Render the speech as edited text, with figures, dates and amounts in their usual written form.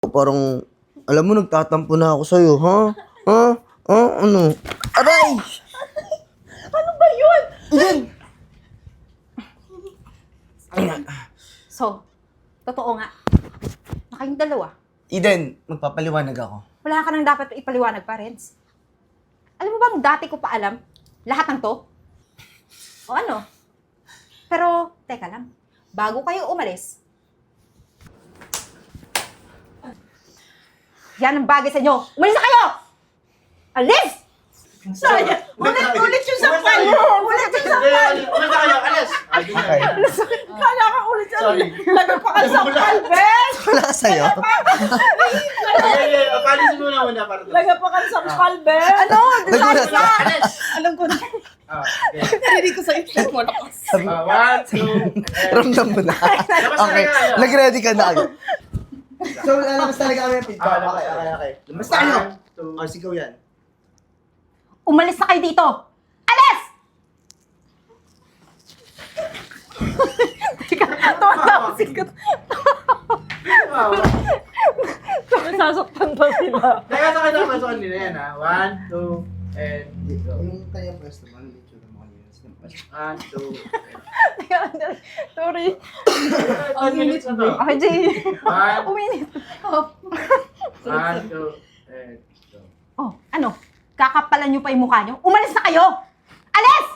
Parang, alam mo, nagtatampo na ako sa'yo, ha? Ha? Ha? Ano? Aray! Ano ba yun? Yan! So, totoo nga. Na kayong dalawa. Eden, magpapaliwanag ako. Wala ka nang dapat ipaliwanag pa, Renz. Alam mo bang dati ko pa alam lahat ng to? O ano? Pero, teka lang. Bago kayo umalis, yan ang bagay sa inyo. Umalis na kayo! Alis! Sayang! Ulit yung sampal! Ulit yung sampal! Ulit na kayo, alis! Okay. Kala ka ulit yung Sorry. nagpakal sampal, Ben! Wala ka sa'yo. Palisin mo na muna para doon. Nagpakal sampal, Ben! Ano? Nagulat ka. Alis! Alam ko na. Narinig ko sa isip mo na. One, two, and... Ramdam mo na. Okay, nag-ready ka na agad. So, lalabas talaga kami yung pinto. Okay. Lumabas tayo. One, two, Oh, sigaw yan. Umalis na kayo dito! Alis! Teka, tawa-tawa sikat. wow. Sasaktan pa sila. Teka, sa kayo napasukan nila yan, ha? One, two, and go. Yung kanya pwesto mo, ano yung tsura mo kanina? One, two, Teka, sorry. and... 10 minutes na to. Okay, Jay. One, Uminit. one, two, and go. Oh, ano? Kakapalan nyo pa yung mukha nyo? Umalis na kayo! Alis!